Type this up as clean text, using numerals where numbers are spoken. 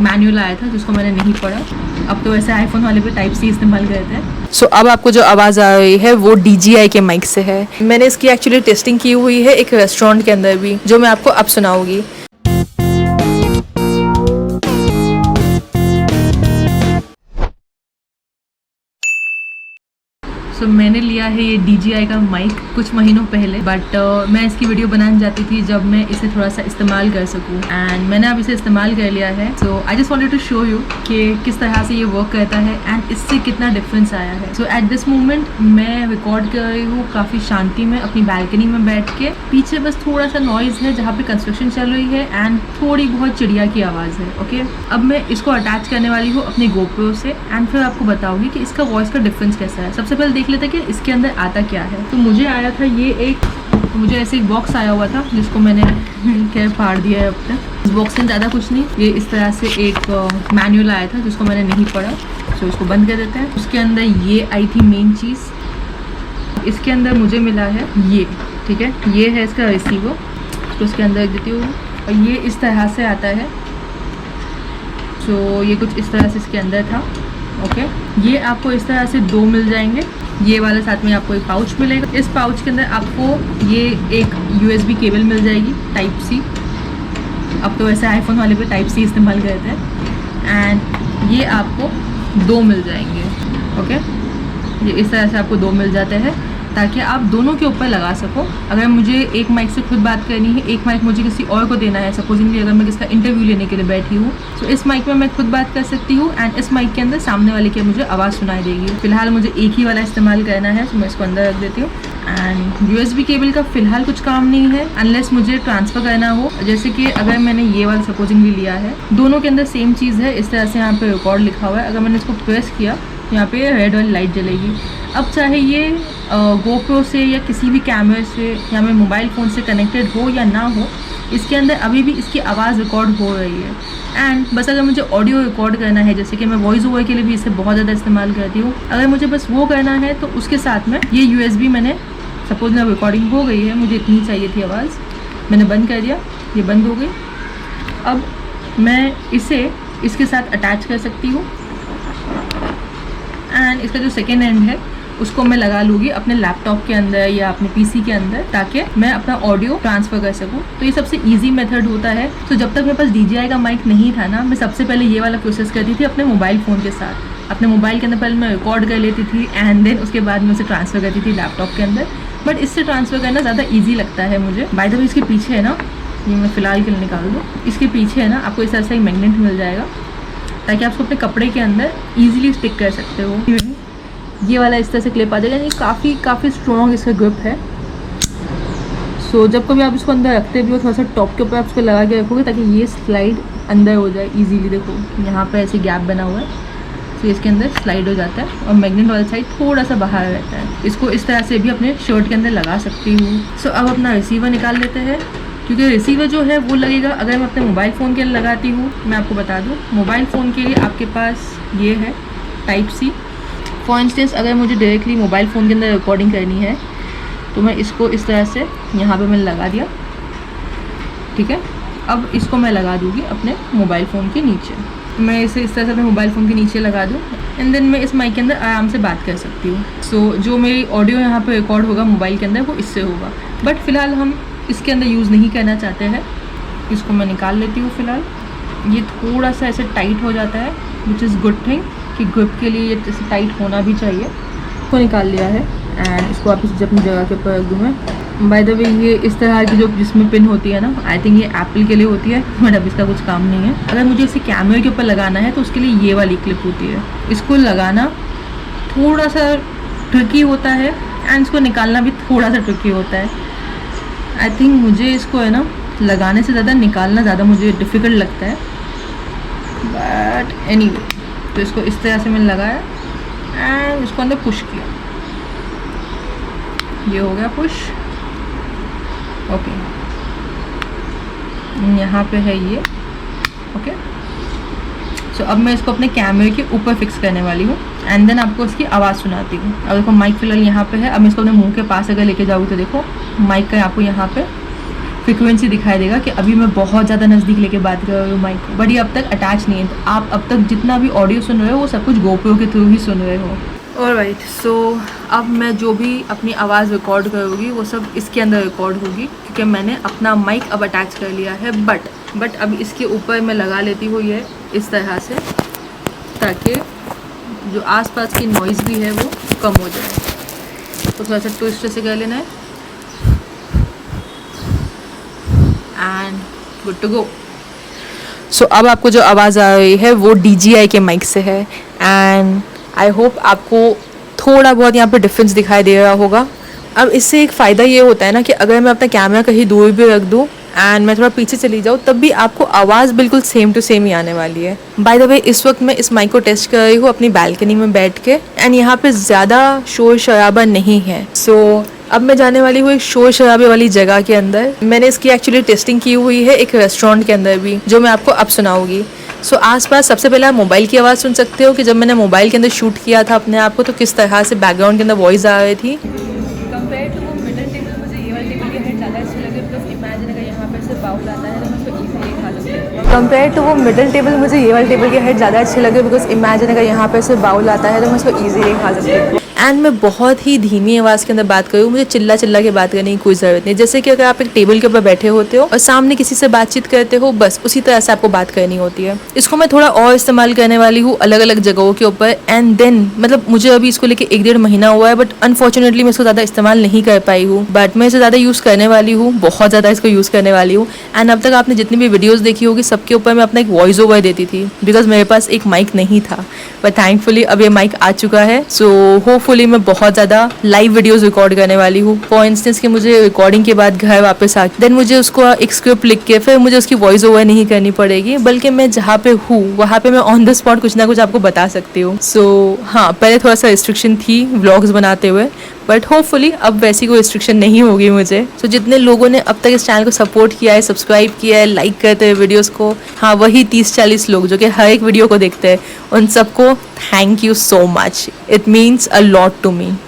Manual आया था जिसको मैंने नहीं पढ़ा। अब तो वैसे आईफोन वाले पे टाइप सी इस्तेमाल करते हैं। सो अब आपको जो आवाज़ आ रही है वो DJI के माइक से है। मैंने इसकी एक्चुअली टेस्टिंग की हुई है एक रेस्टोरेंट के अंदर भी, जो मैं आपको अब सुनाऊंगी। सो मैंने लिया है ये DJI का माइक कुछ महीनों पहले, बट मैं इसकी वीडियो बनाने जाती थी जब मैं इसे थोड़ा सा इस्तेमाल कर सकूं, एंड मैंने अब इसे इस्तेमाल कर लिया है। So I just wanted to show you कि किस तरह से ये वर्क करता है एंड इससे कितना डिफरेंस आया है। सो एट दिस मोमेंट मैं रिकॉर्ड कर रही हूँ काफ़ी शांति में अपनी बालकनी में बैठ के। पीछे बस थोड़ा सा नॉइज़ है जहाँ पे कंस्ट्रक्शन चल रही है एंड थोड़ी बहुत चिड़िया की आवाज़ है। ओके, अब मैं इसको अटैच करने वाली हूँ अपने GoPro से एंड फिर आपको बताऊँगी कि इसका वॉइस का डिफरेंस कैसा है। सबसे पहले देख लेते हैं कि इसके अंदर आता क्या है। तो मुझे आया था ये मुझे ऐसे एक बॉक्स आया हुआ था जिसको मैंने क्या फाड़ दिया है अब तक। इस बॉक्स में ज़्यादा कुछ नहीं, ये इस तरह से एक मैनुअल आया था जिसको मैंने नहीं पढ़ा। तो इसको बंद कर देते हैं। उसके अंदर ये आई थी मेन चीज़। इसके अंदर मुझे मिला है ये, ठीक है, ये है इसका रिसीवर। तो उसके अंदर रख देती हूँ और ये इस तरह से आता है। तो ये कुछ इस तरह से इसके अंदर था। ओके, ये आपको इस तरह से 2 मिल जाएंगे। ये वाला साथ में आपको एक पाउच मिलेगा। इस पाउच के अंदर आपको ये एक USB केबल मिल जाएगी टाइप सी। अब तो वैसे आईफोन वाले पे टाइप सी इस्तेमाल करते हैं। एंड ये आपको 2 मिल जाएंगे। ओके, ये इस तरह से आपको 2 मिल जाते हैं ताकि आप दोनों के ऊपर लगा सको। अगर मुझे एक माइक से खुद बात करनी है, एक माइक मुझे किसी और को देना है, सपोजिंगली अगर मैं किसका इंटरव्यू लेने के लिए बैठी हूँ, तो इस माइक में मैं खुद बात कर सकती हूँ एंड इस माइक के अंदर सामने वाले की मुझे आवाज़ सुनाई देगी। फिलहाल मुझे एक ही वाला इस्तेमाल करना है, तो मैं इसको अंदर रख देती हूँ। एंड USB केबल का फिलहाल कुछ काम नहीं है अनलेस मुझे ट्रांसफ़र करना हो। जैसे कि अगर मैंने ये वाला सपोजिंगली लिया है, दोनों के अंदर सेम चीज़ है। इस तरह से यहाँ पे रिकॉर्ड लिखा हुआ है। अगर मैंने इसको प्रेस किया, यहाँ पे रेड वाली लाइट जलेगी। अब चाहे ये GoPro से या किसी भी कैमरे से या मैं मोबाइल फ़ोन से कनेक्टेड हो या ना हो, इसके अंदर अभी भी इसकी आवाज़ रिकॉर्ड हो रही है। एंड बस अगर मुझे ऑडियो रिकॉर्ड करना है, जैसे कि मैं वॉइस ओवर के लिए भी इसे बहुत ज़्यादा इस्तेमाल करती हूँ, अगर मुझे बस वो करना है तो उसके साथ में ये USB मैंने सपोज में रिकॉर्डिंग हो गई है, मुझे इतनी चाहिए थी आवाज़, मैंने बंद कर दिया, ये बंद हो गई। अब मैं इसे इसके साथ अटैच कर सकती हूँ एंड इसका जो सेकेंड एंड है उसको मैं लगा लूँगी अपने लैपटॉप के अंदर या अपने PC के अंदर, ताकि मैं अपना ऑडियो ट्रांसफ़र कर सकूँ। तो ये सबसे इजी मेथड होता है। तो जब तक मेरे पास DJI का माइक नहीं था ना, मैं सबसे पहले ये वाला प्रोसेस करती थी अपने मोबाइल फ़ोन के साथ। अपने मोबाइल के अंदर पहले मैं रिकॉर्ड कर लेती थी एंड देन उसके बाद मैं उसे ट्रांसफ़र करती थी लैपटॉप के अंदर। बट इससे ट्रांसफ़र करना ज़्यादा ईजी लगता है मुझे। बाय द वे इसके पीछे है ना, ये मैं फ़िलहाल के लिए निकाल दूँ, इसके पीछे है ना आपको इस तरह से एक मैग्नेट मिल जाएगा ताकि आप उसको अपने कपड़े के अंदर ईजिली स्टिक कर सकते हो। ये वाला इस तरह से क्लिप आ जाएगा, यानी काफ़ी स्ट्रॉन्ग इसका ग्रिप है। सो जब कभी आप इसको अंदर रखते भी हो, थोड़ा सा टॉप के ऊपर आप उसको लगा के रखोगे ताकि ये स्लाइड अंदर हो जाए ईजीली। देखो यहाँ पे ऐसे गैप बना हुआ है, तो इसके अंदर स्लाइड हो जाता है और मैग्नेट वाला साइड थोड़ा सा बाहर रहता है। इसको इस तरह से भी अपने शर्ट के अंदर लगा सकती हूँ। सो अब अपना रिसीवर निकाल लेते हैं, क्योंकि रिसीवर जो है वो लगेगा अगर मैं अपने मोबाइल फ़ोन के लिए लगाती हूँ। मैं आपको बता दूँ, मोबाइल फ़ोन के लिए आपके पास ये है टाइप सी। फॉर इंस्टेंस अगर मुझे डायरेक्टली मोबाइल फ़ोन के अंदर रिकॉर्डिंग करनी है तो मैं इसको इस तरह से यहाँ पे मैंने लगा दिया, ठीक है। अब इसको मैं लगा दूँगी अपने मोबाइल फ़ोन के नीचे। मैं इसे इस तरह से अपने मोबाइल फ़ोन के नीचे लगा दूँ एंड देन मैं इस माइक के अंदर आराम से बात कर सकती हूँ। सो जो मेरी ऑडियो यहाँ पे रिकॉर्ड होगा मोबाइल के अंदर वो इससे होगा, बट फ़िलहाल हम इसके अंदर यूज़ नहीं करना चाहते हैं। इसको मैं निकाल लेती हूँ फ़िलहाल। ये थोड़ा सा ऐसे टाइट हो जाता है, विच इज़ गुड थिंग कि ग्रिप के लिए ये ऐसे टाइट होना भी चाहिए। इसको निकाल लिया है एंड इसको वापस अपनी जगह के ऊपर रख दूँ मैं। बाय द वे ये इस तरह की जो जिसमें पिन होती है ना, आई थिंक ये एप्पल के लिए होती है, बट अब इसका कुछ काम नहीं है। अगर मुझे इसे कैमरे के ऊपर लगाना है तो उसके लिए ये वाली क्लिप होती है। इसको लगाना थोड़ा सा ट्रिकी होता है एंड इसको निकालना भी थोड़ा सा ट्रिकी होता है। आई थिंक मुझे इसको है ना लगाने से ज़्यादा निकालना ज़्यादा मुझे डिफ़िकल्ट लगता है, बट एनीवे। तो इसको इस तरह से मैंने लगाया एंड इसको अंदर पुश किया, ये हो गया पुश। ओके, यहाँ पे है ये। ओके, सो अब मैं इसको अपने कैमरे के ऊपर फिक्स करने वाली हूँ एंड देन आपको इसकी आवाज़ सुनाती हूँ। अब देखो माइक फिलहाल यहाँ पे है। अब मैं इसको अपने मुंह के पास अगर लेके जाऊँगी तो देखो माइक का आपको यहाँ पे फ्रिक्वेंसी दिखाई देगा कि अभी मैं बहुत ज़्यादा नज़दीक लेके बात कर रही हूँ माइक को, बट ये अब तक अटैच नहीं है। तो आप अब तक जितना भी ऑडियो सुन रहे हो वो सब कुछ GoPro के थ्रू ही सुन रहे हो। ऑलराइट, सो अब मैं जो भी अपनी आवाज़ रिकॉर्ड करूँगी वो सब इसके अंदर रिकॉर्ड होगी, क्योंकि मैंने अपना माइक अब अटैच कर लिया है। बट अब इसके ऊपर मैं लगा लेती हूँ ये इस तरह से, ताकि जो आसपास की नॉइज़ भी है वो कम हो जाए। तो थोड़ा सा ट्विस्ट से कर लेना है एंड गुड टू गो। सो अब आपको जो आवाज़ आ रही है वो DJI के माइक से है एंड आई होप आपको थोड़ा बहुत यहाँ पे डिफरेंस दिखाई दे रहा होगा। अब इससे एक फ़ायदा ये होता है ना कि अगर मैं अपना कैमरा कहीं दूर भी रख दूँ एंड मैं थोड़ा पीछे चली जाऊँ, तब भी आपको आवाज़ बिल्कुल सेम टू सेम ही आने वाली है। बाय द वे, इस वक्त मैं इस माइक को टेस्ट कर रही हूँ अपनी बालकनी में बैठ के एंड यहाँ पे ज़्यादा शोर शराबा नहीं है। सो अब मैं जाने वाली हूँ एक शोर शराबे वाली जगह के अंदर। मैंने इसकी एक्चुअली टेस्टिंग की हुई है एक रेस्टोरेंट के अंदर भी, जो मैं आपको अब सुनाऊंगी। सो आसपास सबसे पहले आप मोबाइल की आवाज़ सुन सकते हो कि जब मैंने मोबाइल के अंदर शूट किया था अपने आप को तो किस तरह से बैकग्राउंड के अंदर वॉइस आ रही थी। कंपेयर टू वो मिडल टेबल, मुझे ये वाला टेबल के हेड ज़्यादा अच्छे लगे, बिकॉज इमेजिन अगर यहाँ पे से बाउल आता है तो मैं उसको ईजिली खा सकती हूँ। कंपेयर टू वो मिडल टेबल, मुझे ये वाले टेबल के हेड ज़्यादा अच्छे लगे, बिकॉज इमेजिन अगर यहाँ पे से बाउल आता है तो मैं उसको ईजिली खा सकती हूँ। एंड मैं बहुत ही धीमी आवाज़ के अंदर बात करूँ, मुझे चिल्ला चिल्ला के बात करने की कोई ज़रूरत नहीं। जैसे कि अगर आप एक टेबल के ऊपर बैठे होते हो और सामने किसी से बातचीत करते हो, बस उसी तरह से आपको बात करनी होती है। इसको मैं थोड़ा और इस्तेमाल करने वाली हूँ अलग अलग जगहों के ऊपर एंड देन मतलब मुझे अभी इसको लेके 1-1.5 महीना हुआ है, बट अनफॉर्चुनेटली मैं इसको ज़्यादा इस्तेमाल नहीं कर पाई हूँ। बट मैं इसे ज़्यादा यूज़ करने वाली हूँ, बहुत ज़्यादा इसको यूज़ करने वाली हूँ। एंड अब तक आपने जितनी भी वीडियोज़ देखी होगी सबके ऊपर मैं अपना एक वॉइस ओवर देती थी, बिकॉज मेरे पास एक माइक नहीं था। बट थैंकफुली अब ये माइक आ चुका है, सो होपफुली मैं बहुत ज़्यादा लाइव वीडियोस रिकॉर्ड करने वाली हूँ। फॉर इंस्टेंस कि मुझे रिकॉर्डिंग के बाद घर वापस आ देन मुझे उसको एक स्क्रिप्ट लिख के फिर मुझे उसकी वॉइस ओवर नहीं करनी पड़ेगी, बल्कि मैं जहाँ पे हूँ वहाँ पे मैं ऑन द स्पॉट कुछ ना कुछ आपको बता सकती हूँ। सो हाँ, पहले थोड़ा सा रिस्ट्रिक्शन थी व्लॉग्स बनाते हुए, बट होपफुली अब वैसी कोई रिस्ट्रिक्शन नहीं होगी मुझे। सो जितने लोगों ने अब तक इस चैनल को सपोर्ट किया है, सब्सक्राइब किया है, लाइक करते हैं वीडियोस को, हाँ वही 30-40 लोग जो कि हर एक वीडियो को देखते हैं, उन सबको thank you so much. It means a lot to me.